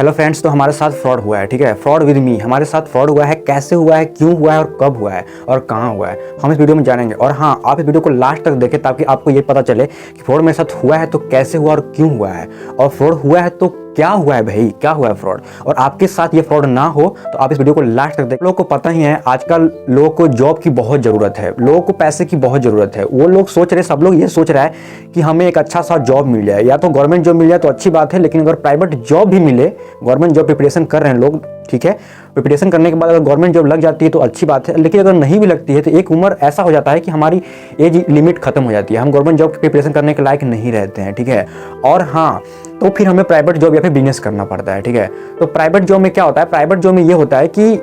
Hello friends, तो हमारे साथ फ्रॉड हुआ है। ठीक है, फ्रॉड विद मी। हमारे साथ फ्रॉड हुआ है, कैसे हुआ है, क्यों हुआ है और कब हुआ है और कहाँ हुआ है, हम इस वीडियो में जानेंगे। और हाँ, आप इस वीडियो को लास्ट तक देखें ताकि आपको ये पता चले कि फ्रॉड मेरे साथ हुआ है तो कैसे हुआ और क्यों हुआ है, और फ्रॉड हुआ है तो क्या हुआ है भाई, क्या हुआ है फ्रॉड, और आपके साथ ये फ्रॉड ना हो तो आप इस वीडियो को लास्ट तक देखें। लोगों को पता ही है आजकल लोगों को जॉब की बहुत ज़रूरत है, लोगों को पैसे की बहुत ज़रूरत है। वो लोग सोच रहे, सब लोग ये सोच रहा है कि हमें एक अच्छा सा जॉब मिल जाए, या तो गवर्नमेंट जॉब मिल जाए तो अच्छी बात है, लेकिन अगर प्राइवेट जॉब भी मिले, गवर्नमेंट जॉब प्रिपरेशन कर रहे हैं लोग, ठीक है, प्रिपरेशन करने के बाद अगर गवर्नमेंट जॉब लग जाती है तो अच्छी बात है, लेकिन अगर नहीं भी लगती है तो एक उम्र ऐसा हो जाता है कि हमारी एज लिमिट खत्म हो जाती है, हम गवर्नमेंट जॉब की प्रिपरेशन करने के लायक नहीं रहते हैं। ठीक है, और हाँ, तो फिर हमें प्राइवेट जॉब या फिर बिजनेस करना पड़ता है। ठीक है, तो प्राइवेट जॉब में क्या होता है, प्राइवेट जॉब में ये होता है कि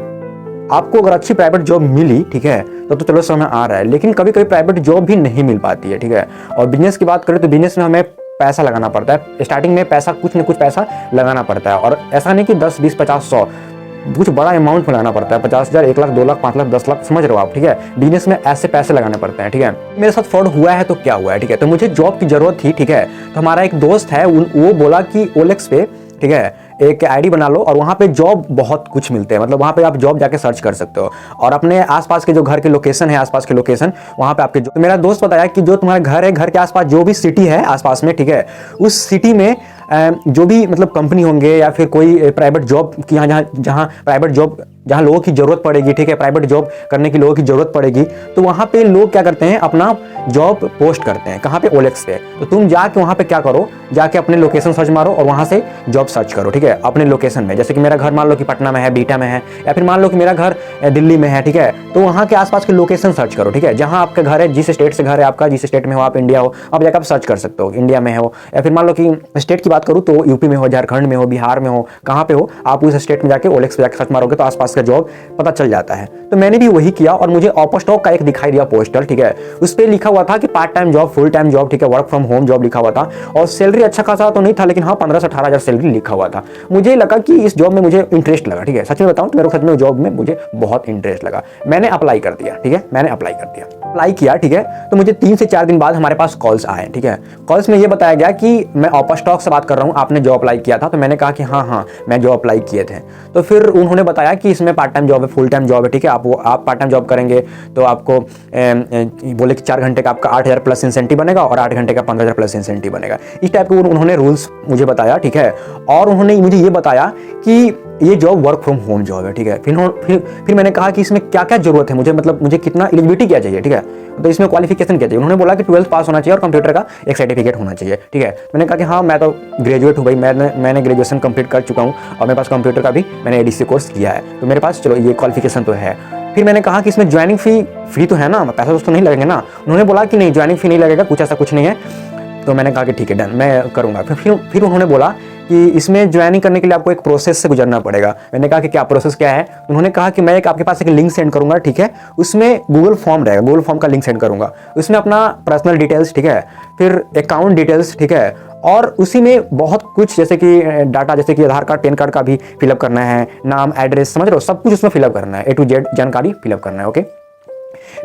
आपको अगर अच्छी प्राइवेट जॉब मिली, ठीक है, तो चलो समय आ रहा है, लेकिन कभी कभी प्राइवेट जॉब भी नहीं मिल पाती है। ठीक है, और बिजनेस की बात करें तो बिजनेस में हमें पैसा लगाना पड़ता है, स्टार्टिंग में पैसा कुछ न कुछ पैसा लगाना पड़ता है, और ऐसा नहीं कि 10, 20, 50, 100, कुछ बड़ा अमाउंट में लगाना पड़ता है, 50,000, 1 लाख, 2 लाख, 5 लाख, 10 लाख, समझ रहे हो आप। ठीक है, बिजनेस में ऐसे पैसे लगाने पड़ते हैं। ठीक है, मेरे साथ फ्रॉड हुआ है तो क्या हुआ है। ठीक है, तो मुझे जॉब की जरूरत थी। ठीक है, तो हमारा एक दोस्त है, वो बोला कि ओलेक्स पे, ठीक है, एक आईडी बना लो और वहाँ पे जॉब बहुत कुछ मिलते हैं, मतलब वहाँ पे आप जॉब जाके सर्च कर सकते हो, और अपने आसपास के जो घर के लोकेशन है, आसपास के लोकेशन, वहाँ पे आपके तो मेरा दोस्त बताया कि जो तुम्हारा घर है, घर के आसपास जो भी सिटी है आसपास में, ठीक है, उस सिटी में जो भी मतलब कंपनी होंगे या फिर कोई प्राइवेट जॉब की, जहाँ प्राइवेट जॉब, जहाँ लोगों की जरूरत पड़ेगी, ठीक है, प्राइवेट जॉब करने की लोगों की जरूरत पड़ेगी, तो वहाँ पे लोग क्या करते हैं, अपना जॉब पोस्ट करते हैं। कहाँ पे? ओलेक्स पे। तो तुम जाके वहाँ पे क्या करो, जाके अपने लोकेशन सर्च मारो और वहाँ से जॉब सर्च करो। ठीक है, अपने लोकेशन में, जैसे कि मेरा घर मान लो कि पटना में है, बीटा में है, या फिर मान लो कि मेरा घर दिल्ली में है। ठीक है, तो वहाँ के आसपास के लोकेशन सर्च करो। ठीक है, जहाँ आपका घर है, जिस स्टेट से घर है आपका, जिस स्टेट में हो आप, इंडिया हो, आप जाकर आप सर्च कर सकते हो, इंडिया में हो, या फिर मान लो कि स्टेट की बात करूँ तो यूपी में हो, झारखंड में हो, बिहार में हो, कहाँ पे हो, आप उस स्टेट में जाके ओलेक्स पे जाकर सर्च मारोगे तो आसपास का जॉब पता चल जाता है। तो मैंने भी वही किया और मुझे ऑपस्टॉक का एक दिखाई दिया पोस्टर। ठीक है, उस पर लिखा हुआ था कि part time job, full time job, ठीक है, वर्क फ्रॉम होम जॉब लिखा हुआ था, और सैलरी अच्छा खासा तो नहीं था, लेकिन हाँ 15 से 18,000 सैलरी लिखा हुआ था। मुझे लगा कि इस जॉब में मुझे इंटरेस्ट लगा। ठीक है, सच में बताऊं तो मेरे को सच में जॉब में मुझे बहुत इंटरेस्ट लगा। मैंने अप्लाई कर दिया। ठीक है, मैंने अप्लाई कर दिया, अप्लाई किया। ठीक है, तो मुझे 3 से 4 दिन बाद हमारे पास कॉल्स आए। ठीक है, कॉल्स में ये बताया गया कि मैं ऑपस्टॉक से बात कर रहा हूँ, आपने जॉब अप्लाई किया था। तो मैंने कहा कि हाँ मैं जॉब अप्लाई किए थे। तो फिर उन्होंने बताया कि इसमें पार्ट टाइम जॉब है, फुल टाइम जॉब है। ठीक है, आप पार्ट टाइम जॉब करेंगे तो आपको बोले कि 4 घंटे का आपका 8,000 प्लस इंसेंटिव बनेगा और 8 घंटे का 15,000 प्लस इंसेंटिव बनेगा। इस टाइप के उन्होंने रूल्स मुझे बताया। ठीक है, और उन्होंने मुझे ये बताया कि ये job work from home job है। ठीक है, फिर मैंने कहा कि इसमें क्या क्या जरूरत है, मुझे कितना एलिजिबिलिटी क्या चाहिए। ठीक है, तो इसमें क्वालिफिकेशन क्या चाहिए। उन्होंने बोला कि 12th पास होना चाहिए और कंप्यूटर का एक सर्टिफिकेट होना चाहिए। ठीक है, मैंने कहा कि हाँ मैं तो ग्रेजुएट हूँ भाई, मैंने ग्रेजुएशन कंप्लीट कर चुका हूँ और मेरे पास कंप्यूटर का भी मैंने एडीसी कोर्स किया है, तो मेरे पास चलो ये क्वालिफिकेशन तो है। फिर मैंने कहा कि इसमें ज्वाइनिंग फी फ्री तो है ना, पैसा तो नहीं लगेंगे ना। उन्होंने बोला कि नहीं, ज्वाइनिंग फी नहीं लगेगा, कुछ ऐसा कुछ नहीं है। तो मैंने कहा कि ठीक है डन, मैं करूँगा। फिर उन्होंने बोला कि इसमें ज्वाइनिंग करने के लिए आपको एक प्रोसेस से गुजरना पड़ेगा। मैंने कहा कि क्या प्रोसेस क्या है। उन्होंने कहा कि मैं आपके पास एक लिंक सेंड करूंगा। ठीक है, उसमें गूगल फॉर्म रहेगा, गूगल फॉर्म का लिंक सेंड करूंगा, उसमें अपना पर्सनल डिटेल्स, ठीक है, फिर अकाउंट डिटेल्स, ठीक है, और उसी में बहुत कुछ जैसे कि डाटा, जैसे कि आधार कार्ड, पैन कार्ड का भी फिलअप करना है, नाम, एड्रेस, समझ रहे हो, सब कुछ उसमें फिलअप करना है, A to Z जानकारी फिलअप करना है। ओके,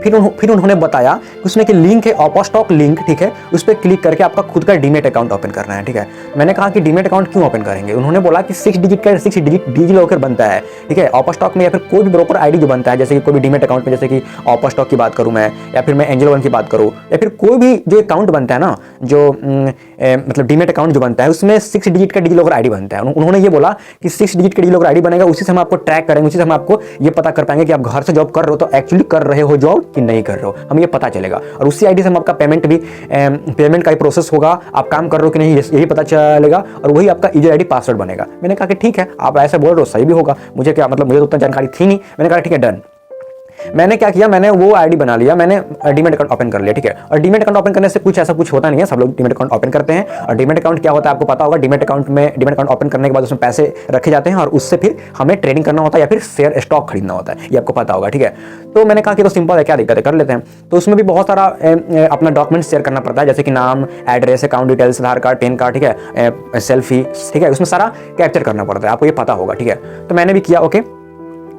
फिर उन्होंने बताया उसमें कि लिंक है, ऑपस्टॉक लिंक, ठीक है, उस पर क्लिक करके आपका खुद का डीमेट अकाउंट ओपन करना है। ठीक है, मैंने कहा कि डीमेट अकाउंट क्यों ओपन करेंगे। उन्होंने बोला कि 6 डिजिट का 6 डिजिट डिजी लॉकर बनता है। ठीक है, ऑपस्टॉक में, या फिर कोई भी ब्रोकर आईडी जो बनता है, जैसे कि कोई भी डीमेट अकाउंट में, जैसे कि ऑपस्टॉक की बात करूं मैं, या फिर मैं एंजल वन की बात करूं, या फिर कोई भी जो अकाउंट बनता है ना, जो मतलब डीमेट अकाउंट जो बनता है, उसमें 6 डिजिट का डिजी लॉकर आईडी बनता है। उन्होंने ये बोला कि 6 डिजिट का डिजी लॉकर आईडी बनेगा, उसी से हम आपको ट्रैक करेंगे, उसी से हम आपको ये पता कर पाएंगे कि आप घर से जॉब कर रहे हो तो एक्चुअली कर रहे हो जॉब कि नहीं कर रहे हो, हमें ये पता चलेगा। और उसी आईडी से हम आपका पेमेंट का ही प्रोसेस होगा, आप काम कर रहे हो कि नहीं यही पता चलेगा, और वही आपका यूजर आईडी पासवर्ड बनेगा। मैंने कहा कि ठीक है, आप ऐसे बोल रहे हो, सही भी होगा, मुझे क्या मतलब, मुझे तो उतना जानकारी थी नहीं। मैंने कहा ठीक है डन। मैंने क्या किया, मैंने वो आईडी बना लिया, मैंने डीमेट अकाउंट ओपन कर लिया। ठीक है, और डीमेट अकाउंट ओपन करने से कुछ ऐसा कुछ होता नहीं है, सब लोग डीमेट अकाउंट ओपन करते हैं। और डीमेट अकाउंट क्या होता है आपको पता होगा। डीमेट अकाउंट ओपन करने के बाद उसमें पैसे रखे जाते हैं और उससे फिर हमें ट्रेडिंग करना होता है या फिर शेयर स्टॉक खरीदना होता है, ये आपको पता होगा। ठीक है, तो मैंने कहा कि तो सिंपल है, क्या दिक्कत है, कर लेते हैं। तो उसमें भी बहुत सारा अपना डॉक्यूमेंट शेयर करना पड़ता है, जैसे कि नाम, एड्रेस, अकाउंट डिटेल्स, आधार कार्ड, पैन कार्ड, ठीक है, सेल्फी, ठीक है, उसमें सारा कैप्चर करना पड़ता है, आपको ये पता होगा। ठीक है, तो मैंने भी किया। ओके,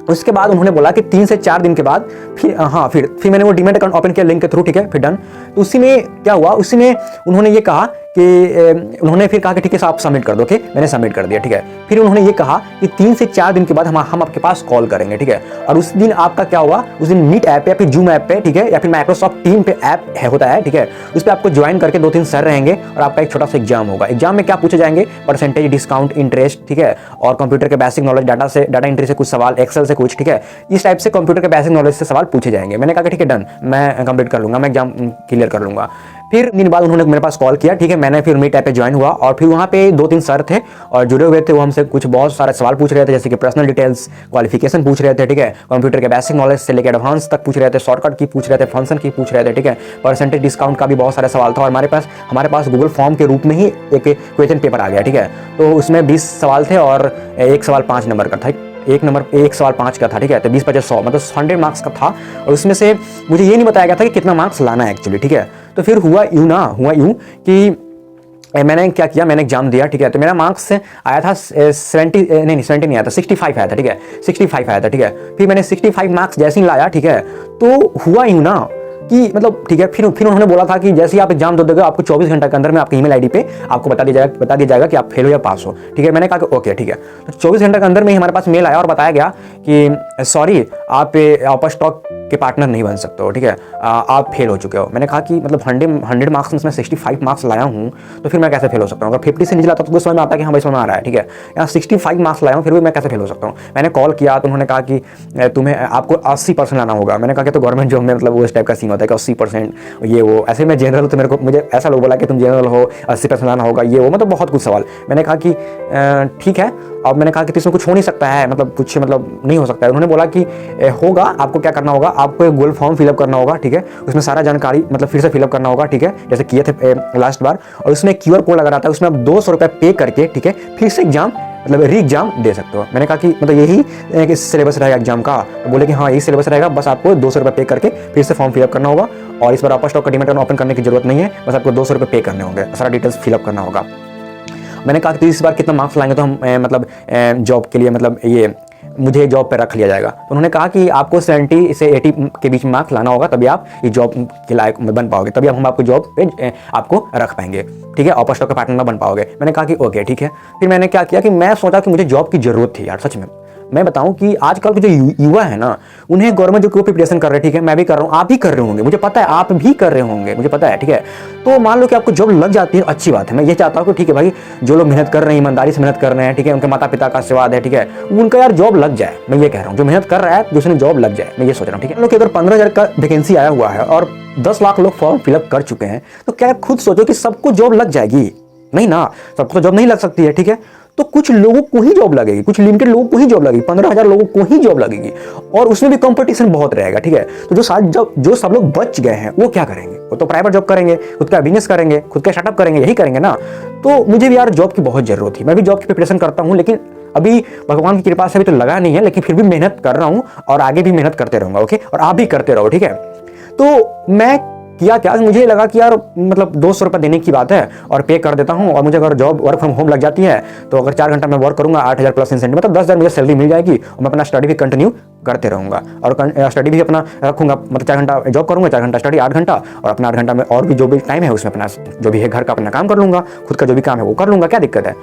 उसके बाद उन्होंने बोला कि 3 से 4 दिन के बाद फिर मैंने वो डीमेट अकाउंट ओपन किया लिंक के थ्रू। ठीक है, फिर डन। तो उसी में क्या हुआ, उसी में उन्होंने ये कहा उन्होंने फिर कहा कि ठीक है आप सबमिट कर दो। ओके, मैंने सबमिट कर दिया। ठीक है, फिर उन्होंने ये कहा कि 3 से 4 दिन के बाद हम आपके पास कॉल करेंगे। ठीक है, और उस दिन आपका क्या हुआ, उस दिन मीट ऐप पे या फिर जूम ऐप पे, ठीक है, या फिर माइक्रोसॉफ्ट टीम पे ऐप है होता है, ठीक है, उस पर आपको ज्वाइन करके 2-3 सर रहेंगे और आपका एक छोटा सा एग्जाम होगा। एग्जाम में क्या पूछे जाएंगे, परसेंटेज, डिस्काउंट, इंटरेस्ट, ठीक है, और कंप्यूटर के बेसिक नॉलेज, डाटा एंट्री से कुछ सवाल, एक्सेल से कुछ, ठीक है, इस टाइप से कंप्यूटर के बेसिक नॉलेज से सवाल पूछे जाएंगे। मैंने कहा ठीक है डन, मैं कंप्लीट कर लूंगा, मैं एग्जाम क्लियर कर लूंगा। फिर दिन बाद उन्होंने मेरे पास कॉल किया। ठीक है, मैंने फिर मीट ऐप पे ज्वाइन हुआ और फिर वहाँ पे 2-3 सर थे और जुड़े हुए थे। वो हमसे कुछ बहुत सारे सवाल पूछ रहे थे, जैसे कि पर्सनल डिटेल्स, क्वालिफिकेशन पूछ रहे थे, ठीक है, कंप्यूटर के बेसिक नॉलेज से लेकर एडवांस तक पूछ रहे थे, शॉर्टकट की पूछ रहे थे, फंक्शन की पूछ रहे थे, ठीक है, परसेंटेज, डिस्काउंट का भी बहुत सारे सवाल था। और हमारे पास गूगल फॉर्म के रूप में ही एक क्वेश्चन पेपर आ गया। ठीक है, तो उसमें 20 सवाल थे और एक सवाल 5 नंबर का था, एक सवाल 5 का था। ठीक है, तो 20-50-100 मतलब 100 मार्क्स का था। और उसमें से मुझे ये नहीं बताया गया था कि कितना मार्क्स लाना है एक्चुअली। ठीक है, तो फिर हुआ यूं कि मैंने क्या किया, मैंने एग्जाम दिया। ठीक है, तो मेरा मार्क्स आया था 70 नहीं आया था, 65 आया था। ठीक है, 65 आया था। ठीक है, फिर मैंने 65 मार्क्स जैसे ही लाया, ठीक है, तो हुआ यूं ना कि मतलब ठीक है, फिर उन्होंने बोला था कि जैसे ही आप एग्जाम दे दोगे आपको 24 घंटे के अंदर में आपकी ईमेल आईडी पे आपको बता दिया जाएगा कि आप फेल हो या पास हो। ठीक है, मैंने कहा कि ओके ठीक है। तो 24 घंटे के अंदर में ही हमारे पास मेल आया और बताया गया कि सॉरी आप अपर स्टॉक के पार्टनर नहीं बन सकते हो। ठीक है, आप फेल हो चुके हो। मैंने कहा कि मतलब 100 मार्क्स में 65 मार्क्स लाया हूँ तो फिर मैं कैसे फेल हो सकता हूँ। अगर 50 से नीचे लाता तो समझ में आता कि हाँ भाई समझ में आ रहा है। ठीक है, यहाँ 65 मार्क्स लाया हूँ फिर भी मैं कैसे फेल हो सकता हूँ। मैंने कॉल किया तो उन्होंने कहा कि तुम्हें आपको 80% लाना होगा। मैंने कहा कि तो गवर्नमेंट जॉब में मतलब वो इस टाइप का सीन होता है कि 80% ये वो, ऐसे में जनरल तो मुझे ऐसा लोग बोला कि तुम जनरल हो, 80% लाना होगा, ये वो मतलब बहुत कुछ सवाल। मैंने कहा कि ठीक है। अब मैंने कहा कि इसमें कुछ हो नहीं सकता है, मतलब कुछ मतलब नहीं हो सकता है। उन्होंने बोला कि होगा, आपको क्या करना होगा, आपको एक गूगल फॉर्म फिलअप करना होगा। ठीक है, उसमें सारा जानकारी मतलब फिर से फिलअप करना होगा। ठीक है, जैसे किए थे लास्ट बार। और उसमें QR कोड लगा रहता है, उसमें आप 200 रुपये पे करके, ठीक है, फिर से एग्जाम मतलब री एग्जाम दे सकते हो। मैंने कहा कि मतलब यही सिलेबस रहेगा एग्जाम का। बोले कि हाँ यही सिलेबस रहेगा, बस आपको 200 रुपये पे करके फिर से फॉर्म फिलअप करना होगा। और इस बार अपर स्टॉक का डीमैट अकाउंट ओपन करने की जरूरत नहीं है, बस आपको 200 रुपये पे करने होंगे, सारा डिटेल्स फिलअप करना होगा। मैंने कहा कि इस बार कितना मार्क्स लाएंगे तो हम मतलब जॉब के लिए मतलब ये मुझे जॉब पे रख लिया जाएगा। तो उन्होंने कहा कि आपको 70 से 80 के बीच मार्क्स लाना होगा, तभी आप ये जॉब के लायक बन पाओगे, तभी हम आपको जॉब पे आपको रख पाएंगे। ठीक है, अपर स्टॉक के पार्टनर बन पाओगे। मैंने कहा कि ओके ठीक है। फिर मैंने क्या किया कि मैं सोचा कि मुझे जॉब की जरूरत थी यार, सच में। मैं बताऊं कि आजकल के जो युवा है ना, उन्हें गवर्नमेंट जॉब की प्रिपरेशन कर रहे हैं। ठीक है, मैं भी कर रहा हूं, आप भी कर रहे होंगे, मुझे पता है आप भी कर रहे होंगे, मुझे पता है। ठीक है, तो मान लो कि आपको जॉब लग जाती है, अच्छी बात है। मैं ये चाहता हूं कि ठीक है भाई, जो लोग मेहनत कर रहे हैं, ईमानदारी से मेहनत कर रहे हैं, ठीक है, उनके माता पिता का आशीर्वाद है, ठीक है, उनका यार जॉब लग जाए। मैं ये कह रहा हूँ, जो मेहनत कर रहा है तो उसने जॉब लग जाए, मैं ये सोच रहा हूँ। ठीक है, लोग अगर 15,000 का वैकेंसी आया हुआ है और 10 लाख लोग फॉर्म फिलअप कर चुके हैं, तो क्या खुद सोचो कि सबको जॉब लग जाएगी? नहीं ना, सबको तो जॉब नहीं लग सकती है। ठीक है, तो कुछ लोगों को ही जॉब लगेगी, कुछ लिमिटेड लोगों को ही जॉब लगेगी, 15,000 लोगों को ही जॉब लगेगी, और उसमें भी कंपटीशन बहुत रहेगा। ठीक है, तो जो सब लोग बच गए हैं वो क्या करेंगे? वो तो प्राइवेट जॉब करेंगे, खुद का बिजनेस करेंगे, खुद का स्टार्टअप करेंगे, यही करेंगे ना। तो मुझे भी यार जॉब की बहुत जरूरत थी, मैं भी जॉब की प्रिपरेशन करता हूँ, लेकिन अभी भगवान की कृपा से अभी तो लगा नहीं है, लेकिन फिर भी मेहनत कर रहा हूँ और आगे भी मेहनत करते रहूंगा। ओके, और आप भी करते रहो। ठीक है, तो मैं किया क्या, मुझे लगा कि यार मतलब 200 रुपये देने की बात है और पे कर देता हूँ, और मुझे अगर जॉब वर्क फ्रॉम होम लग जाती है तो अगर 4 घंटा मैं वर्क करूंगा 8,000 प्लस इंसेंटिव, मतलब 10,000 मुझे सैलरी मिल जाएगी और मैं अपना स्टडी भी कंटिन्यू करते रहूंगा और स्टडी भी अपना रखूंगा। मतलब 4 घंटा जॉब करूंगा, 4 घंटा स्टडी, 8 घंटा, और अपना 8 घंटा में और भी जो भी टाइम है उसमें अपना जो भी है घर का अपना काम कर लूंगा, खुद का जो भी काम है वो कर लूंगा, क्या दिक्कत है।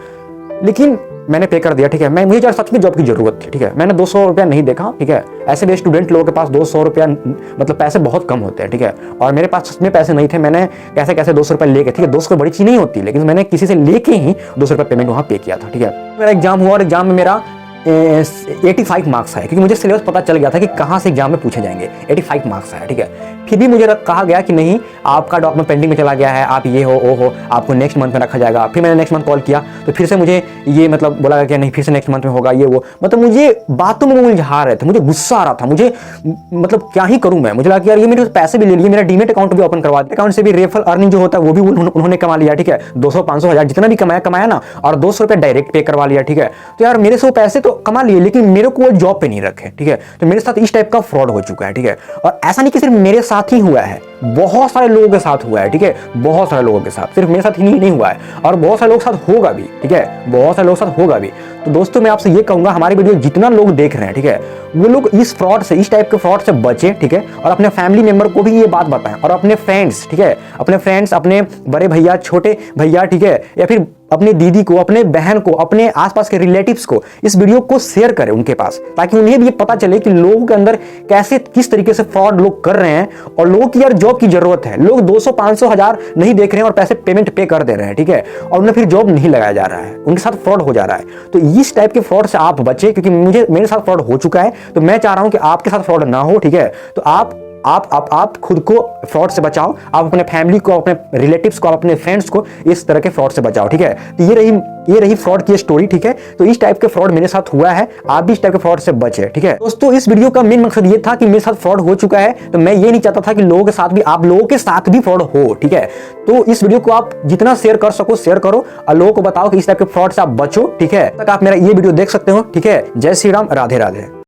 लेकिन मैंने पे कर दिया। ठीक है, मुझे यार सच में जॉब की जरूरत थी। ठीक है, मैंने 200 रुपया नहीं देखा। ठीक है, ऐसे भी स्टूडेंट लोगों के पास 200 रुपया मतलब पैसे बहुत कम होते हैं। ठीक है, और मेरे पास सच में पैसे नहीं थे। मैंने कैसे 200 रुपये लेके, ठीक है, 200 बड़ी चीज नहीं होती, लेकिन मैंने किसी से लेके ही 200 रुपये पेमेंट वहां पे किया था। ठीक है, मेरा एग्जाम हुआ और एग्जाम में मेरा 85 मार्क्स आए, क्योंकि मुझे सिलेबस पता चल गया था कि कहाँ से एग्जाम में पूछे जाएंगे। 85 मार्क्स आया। ठीक है, फिर भी मुझे कहा गया कि नहीं, आपका डॉक्यूमेंट पेंडिंग में चला गया है, आप ये हो वो हो, आपको नेक्स्ट मंथ में रखा जाएगा। फिर मैंने नेक्स्ट मंथ कॉल किया तो फिर से मुझे ये मतलब बोला गया कि नहीं, फिर से नेक्स्ट मंथ में होगा, ये वो। मतलब मुझे बातों में उलझा रहे थे, मुझे गुस्सा आ रहा था, मुझे मतलब क्या ही करूं मैं। मुझे लगा कि यार ये मेरे पैसे भी ले लिए, मेरा डीमेट अकाउंट भी ओपन करवा दिया, अकाउंट से भी रेफर अर्निंग जो होता है वो भी उन्होंने कमा लिया। ठीक है, 200, 500, 1000 जितना भी कमाया ना, और 200 रुपये डायरेक्ट पे करवा लिया। ठीक है, तो यार मेरे से वो पैसे तो कमा लिए, लेकिन मेरे को जॉब पे नहीं रखे। ठीक है, तो मेरे साथ इस टाइप का फ्रॉड हो चुका है। ठीक है, और ऐसा नहीं कि सिर्फ मेरे साथ ही हुआ है, बहुत सारे लोगों के साथ हुआ है। ठीक है, बहुत सारे लोगों के साथ, सिर्फ मेरे साथ ही नहीं हुआ है, और बहुत सारे लोगों के साथ होगा भी। ठीक है, बहुत सारे लोगों के साथ होगा भी। तो दोस्तों मैं आपसे ये कहूंगा, हमारी वीडियो जितना लोग देख रहे हैं, ठीक है, वो लोग इस फ्रॉड से, इस टाइप के फ्रॉड से बचे, ठीक है, और अपने फैमिली मेंबर को भी ये बात बताएं, और अपने फ्रेंड्स, ठीक है, अपने फ्रेंड्स, अपने बड़े भैया, छोटे भैया, ठीक है, या फिर अपनी दीदी को, अपने बहन को, अपने आसपास के रिलेटिव्स को इस वीडियो को शेयर करें उनके पास, ताकि उन्हें भी ये पता चले कि लोगों के अंदर कैसे, किस तरीके से फ्रॉड लोग कर रहे हैं, और लोगों की यार जॉब की जरूरत है, लोग 200, 500, 1000 नहीं देख रहे हैं और पैसे पेमेंट पे कर दे रहे हैं, ठीक है, और उन्हें फिर जॉब नहीं लगाया जा रहा है, उनके साथ फ्रॉड हो जा रहा है। तो इस टाइप के फ्रॉड से आप बचे, क्योंकि मेरे साथ फ्रॉड हो चुका है, तो मैं चाह रहा हूं कि आपके साथ फ्रॉड ना हो, ठीक है। तो आप खुद को फ्रॉड से बचाओ, आप अपने फैमिली को, अपने रिलेटिव्स को, अपने फ्रेंड्स को इस तरह के फ्रॉड से बचाओ, ठीक है। तो ये रही फ्रॉड की स्टोरी, ठीक है। तो इस टाइप के फ्रॉड मेरे साथ हुआ है, आप भी इस टाइप के फ्रॉड से बचे, ठीक है। दोस्तों इस वीडियो का मेन मकसद ये था कि मेरे साथ फ्रॉड हो चुका है, तो मैं ये नहीं चाहता था कि लोगों के साथ भी, आप लोगों के साथ भी फ्रॉड हो, ठीक है। तो इस वीडियो को आप जितना शेयर कर सको शेयर करो, और लोगों को बताओ कि इस टाइप के फ्रॉड से आप बचो, ठीक है। तक आप मेरा ये वीडियो देख सकते हो, ठीक है। जय श्री राम, राधे राधे।